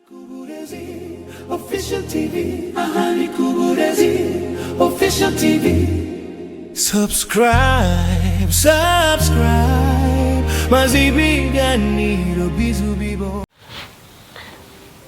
Kuburezi Official TV. Ahani Kuburezi Official TV. Subscribe, maze ibiganiro bizubibo.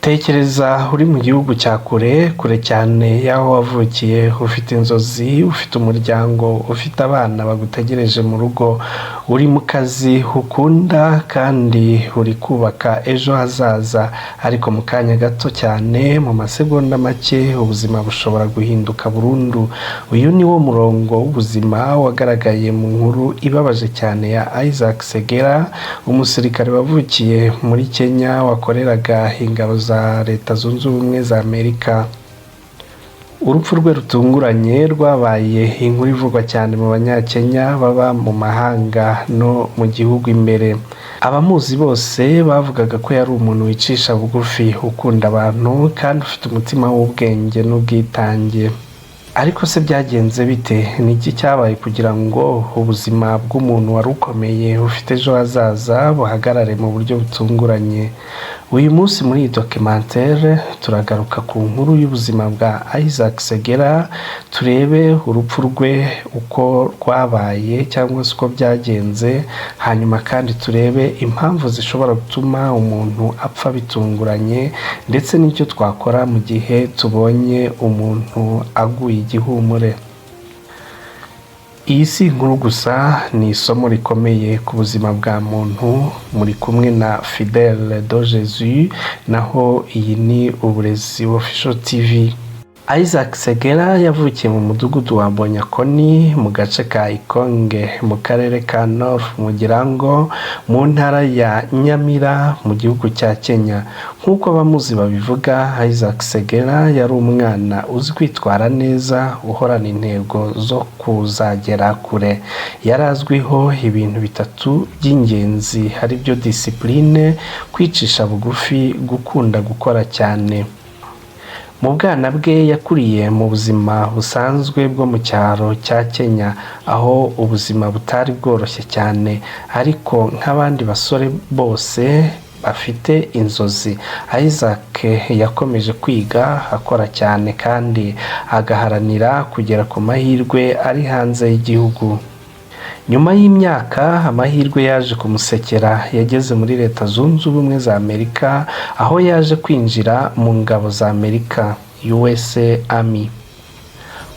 Tekereza uri mu gihugu cya kure cyane y'aho wavukiye, ufite inzozi, ufite umuryango, ufite abana bagutegereje mu rugo, uri mu kazi ukunda kandi uri kubaka ejo hazaza, ariko mu kanya gato cyane, mu masegonda make, ubuzima bushobora guhinduka burundu. Uyu ni wo murongo w'ubuzima wagaragaye mu nkuru ibabaje cyane ya Isaac Segera, umusirikare wavukiye muri Kenya wakoreraga ingabo za Leta Zunze Ubumwe za Amerika. Urupfu rwe rutunguranye rwabaye inkuru ivugwa cyane mu banyakenya baba mu mahanga no mu gihugu imbere. Abamuzi bose bavugaga ko yari umuntu wicisha bugufi, ukunda abantu kandi ufite umutima w'ubwenge n'ubwitange. Ariko se byagenze bite? Niki cyabaye kugira ngo ubuzima bw'umuntu wari ukomeye ufite ejo hazaza buhagarare mu buryo butunguranye? Uyu munsi muri iyi documentaire turagaruka ku nkuru y'ubuzima bwa Isaac Segera, turebe urupfu rwe uko rwabaye cyangwa se uko byagenze, hanyuma kandi turebe impamvu zishobora gutuma umuntu apfa bitunguranye, ndetse n'icyo twakora mu gihe tubonye umuntu aguye igihumure. Iyi si inkuru gusa, ni isomo rikomeye ku buzima bwa muntu. Muri kumwe na Fidèle de Jésus, naho iyi ni Uburezi Official TV. Isaac Segera yavukiye mu mudugudu wa Bonyakoni mu gace ka Ikonge mu karere ka North Mugirango mu ntara ya Nyamira mu gihugu cya Kenya. Nk'uko abamuzi babivuga, Isaac Segera yari umwana uzi kwitwara neza, uhorana intego zo kuzagera kure. Yari azwiho ibintu bitatu by'ingenzi, ari byo discipline, kwicisha bugufi, gukunda gukora cyane. Mu bwana bwe yakuriye mu buzima busanzwe bwo mu cyaro cya Kenya, aho ubuzima butari bworoshye cyane, ariko nk'abandi basore bose bafite inzozi, Isaac yakomeje kwiga, akora cyane kandi agaharanira kugera ku mahirwe ari hanze y'igihugu. Nyuma y'imyaka, amahirwe yaje kumusekera. Yageze muri Leta Zunze Ubumwe za Amerika, aho yaje kwinjira mu ngabo za Amerika, USA Army.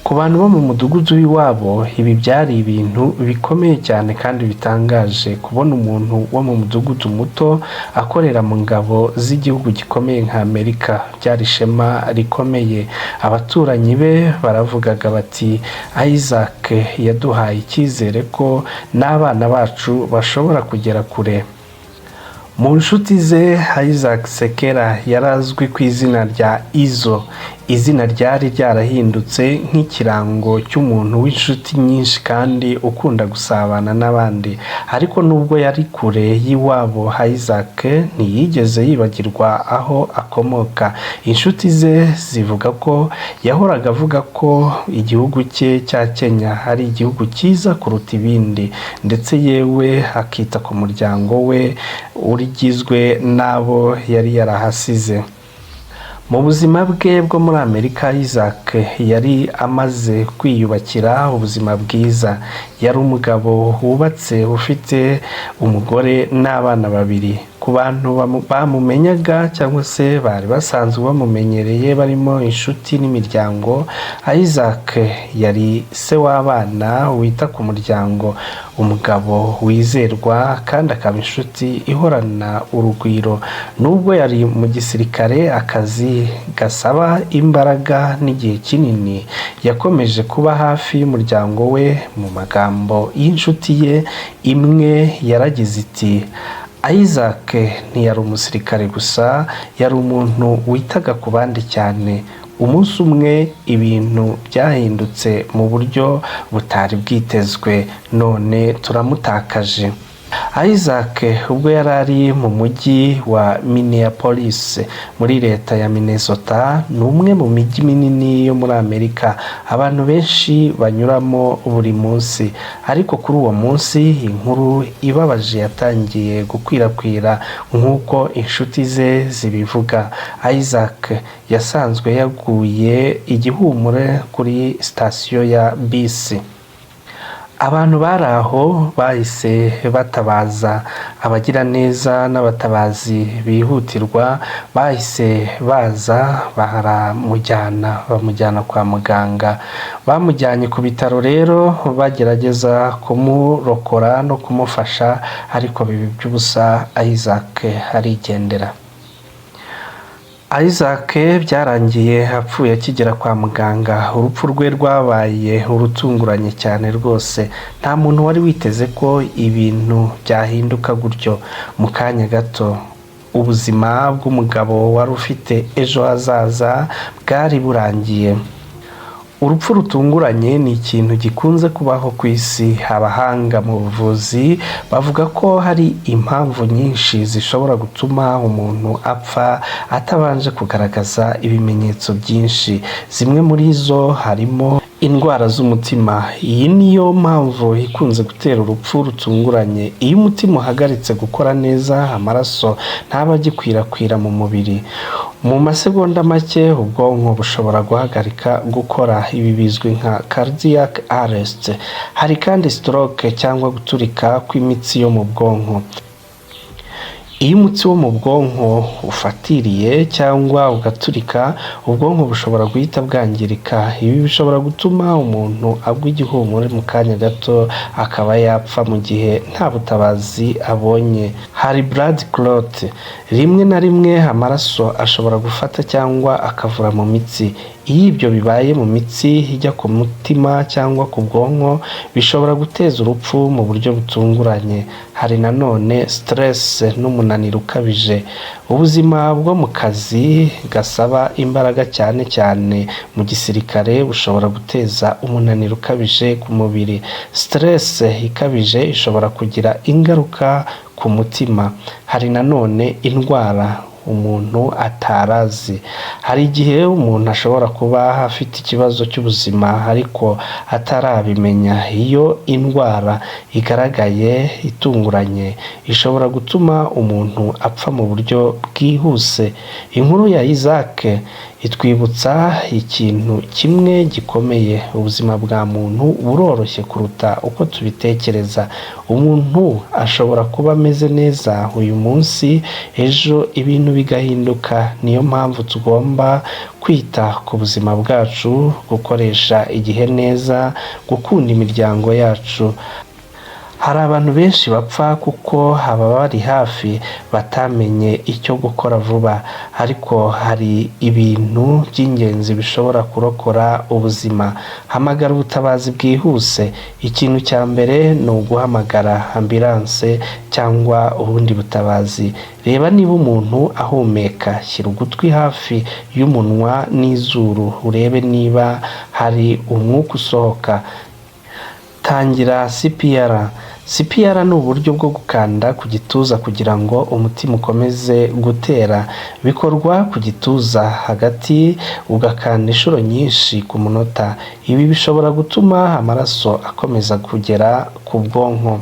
Ku bantu bo mu mudugudu w'iwabo, ibi byari ibintu bikomeye cyane kandi bitangaje, kubona umuntu wo mu mudugudu muto akorera mu ngabo z'igihugu gikomeye nka Amerika. Byari ishema rikomeye. Abaturanyi be baravugaga bati, Isaac yaduhaye icyizere ko n'abana bacu bashobora kugera kure. Mu nshuti ze, Isaac Segera yarazwi ku izina rya Izo. Izina ryari ryarahindutse nk'ikirango cy'umuntu w'inshuti nyinshi kandi ukunda gusabana n'abandi. Ariko nubwo yari kure y'iwabo, Isaac ntiyigeze yibagirwa aho akomoka. Inshuti ze zivuga ko yahoraga avuga ko igihugu cye cya Kenya ari igihugu cyiza kuruta ibindi, ndetse yewe akita ku muryango we urigizwe n'abo yari yarahasize. Mu buzima bwe bwo muri Amerika, Isaac yari amaze kwiyubakira ubuzima bwiza. Yari umugabo wubatse, ufite umugore n'abana babiri. Ku bantu bamumenyaga cyangwa se bari basanzwe bamumenyereye, barimo inshuti n'imiryango, Isaac yari se w'abana, wita ku muryango, umugabo wizerwa kandi akaba inshuti ihorana urugwiro. Nubwo yari mu gisirikare, akazi gasaba imbaraga n'igihe kinini, yakomeje kuba hafi y'umuryango we. Mu magambo y'inshuti ye imwe yaragize iti, Isaac ntiyari umusirikare gusa, yari umuntu witaga ku bandi cyane. Umunsi umwe ibintu byahindutse mu buryo butari bwitezwe, none turamutakaje. Isaac ubwo yari ari mu mujyi wa Minneapolis muri leta ya Minnesota, ni umwe mu mijyi minini yo muri Amerika abantu benshi banyuramo buri munsi. Ariko kuri uwo munsi inkuru ibabaje yatangiye gukwirakwira nk'uko inshuti ze zibivuga. Isaac yasanzwe yaguye igihumure kuri sitasiyo ya bisi. Abantu bari aho bahise batabaza, abagira neza n'abatabazi bihutirwa bahise baza bamujyana kwa muganga. Bamujyanye ku bitaro rero bagerageza kumurokora no kumufasha, ariko bibi by'ubusa, Isaac arigendera. Isaac byarangiye apfuye akigera kwa muganga. Urupfu rwe rwabaye urutunguranye cyane rwose. Nta muntu wari witeze ko ibintu byahinduka gutyo. Mu kanya gato ubuzima bw'umugabo wari ufite ejo hazaza bwari burangiye. Urupfu rutunguranye ni ikintu gikunze kubaho ku isi. Abahanga mu buvuzi bavuga ko hari impamvu nyinshi zishobora gutuma umuntu apfa atabanje kugaragaza ibimenyetso byinshi. Zimwe muri zo harimo indwara z'umutima. Iyi niyo mpamvu ikunze gutera urupfu rutunguranye. Iyo umutima uhagaritse gukora neza, amaraso ntaba agikwirakwira mu mubiri. Mu masegonda make ubwonko bushobora guhagarika gukora. Ibi bizwi nka cardiac arrest. Hari kandi stroke cyangwa guturika kw'imitsi yo mu bwonko. Iyo umutsi wo mu bwonko ufatiriye cyangwa ugaturika, ubwonko bushobora guhita bwangirika. Ibi bishobora gutuma umuntu agwa igihumure mu kanya gato akaba yapfa mu gihe nta butabazi abonye. Hari blood clot. Rimwe na rimwe amaraso ashobora gufata cyangwa akavura mu mitsi. Iyo ibyo bibaye mu mitsi ijya ku mutima cyangwa ku bwonko, bishobora guteza urupfu mu buryo butunguranye. Hari nanone stress n'umunaniro ukabije. Ubuzima bwo mu kazi gasaba imbaraga cyane cyane mu gisirikare bushobora guteza umunaniro ukabije ku mubiri. Stress ikabije ishobora kugira ingaruka ku mutima. Hari nanone indwara umuntu atarazi. Hari igihe umuntu ashobora kuba afite ikibazo cy'ubuzima ariko atarabimenya. Iyo indwara igaragaye itunguranye ishobora gutuma umuntu apfa mu buryo bwihuse. Inkuru ya Isaac itwibutsa ikintu kimwe gikomeye: ubuzima bwa muntu buroroshye kuruta uko tubitekereza. Umuntu ashobora kuba ameze neza uyu munsi, ejo ibintu bigahinduka. Niyo mpamvu tugomba kwita ku buzima bwacu, gukoresha igihe neza, gukunda imiryango yacu. Hari abantu benshi bapfa kuko ababari hafi batamenye icyo gukora vuba, ariko hari ibintu by'ingenzi bishobora kurokora ubuzima. Hamagara ubutabazi bwihuse. Ikintu cya mbere ni uguhamagara ambulance cyangwa ubundi butabazi. Reba niba umuntu ahumeka. Shyira ugutwi hafi y'umunwa n'izuru urebe niba hari umwuka usohoka. Tangira CPR. CPR ni uburyo bwo gukanda ku gituza kugira ngo umutima ukomeze gutera. Bikorwa ku gituza hagati, ugakanda inshuro nyinshi ku munota. Ibi bishobora gutuma amaraso akomeza kugera ku bwonko.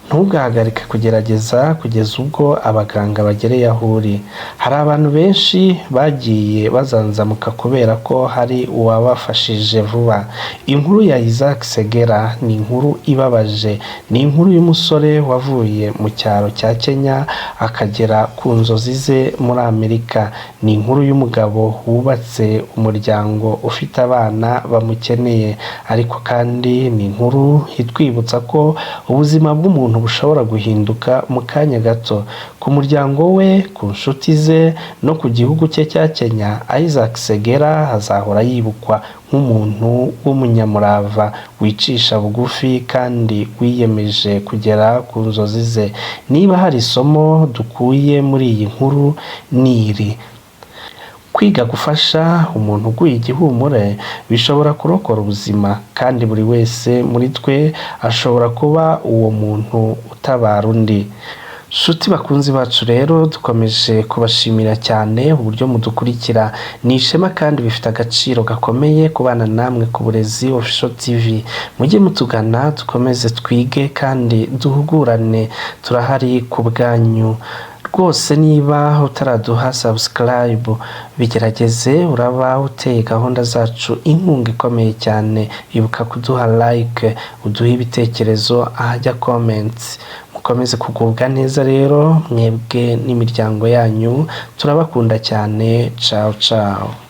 Ntugahagarike kugerageza kugeza ubwo abaganga bagereye aho uri. Hari abantu benshi bagiye bazanzamuka kubera ko hari uwabafashije vuba. Inkuru ya Isaac Segera ni inkuru ibabaje. Ni inkuru y'umusore wavuye mu cyaro cya Kenya akagera ku nzozi ze muri Amerika. Ni inkuru y'umugabo wubatse umuryango ufite abana bamukeneye. Ariko kandi ni inkuru itwibutsa ko ubuzima bw'umuntu bushobora guhinduka mu kanya gato. Ku muryango we, ku nshuti ze no ku gihugu cye cya Kenya, Isaac Segera azahora yibukwa nk'umuntu w'umunyamurava, wicisha bugufi kandi wiyemeje kugera ku nzozi ze. Niba hari isomo dukuye muri iyi nkuru ni iri: kwiga gufasha umuntu uguye igihumure bishobora kurokora ubuzima, kandi buri wese muri twe ashobora kuba uwo muntu atabara undi. Shuti bakunzi bacu rero dukomeje kubashimira cyane uburyo mudukurikira, ni ishema kandi bifite agaciro gakomeye kubana namwe ku Burezi Official TV. Mujye mutugana dukomeze twige kandi duhugurane, turahari ku bwanyu rwose. Niba utaraduha subscribe bigerageze, uraba uteye gahunda zacu inkunga ikomeye cyane. Ibuka kuduha like, uduhe ibitekerezo ahajya comments. Mukomeze kugubwa neza rero mwebwe n'imiryango yanyu, turabakunda cyane. Ciao ciao.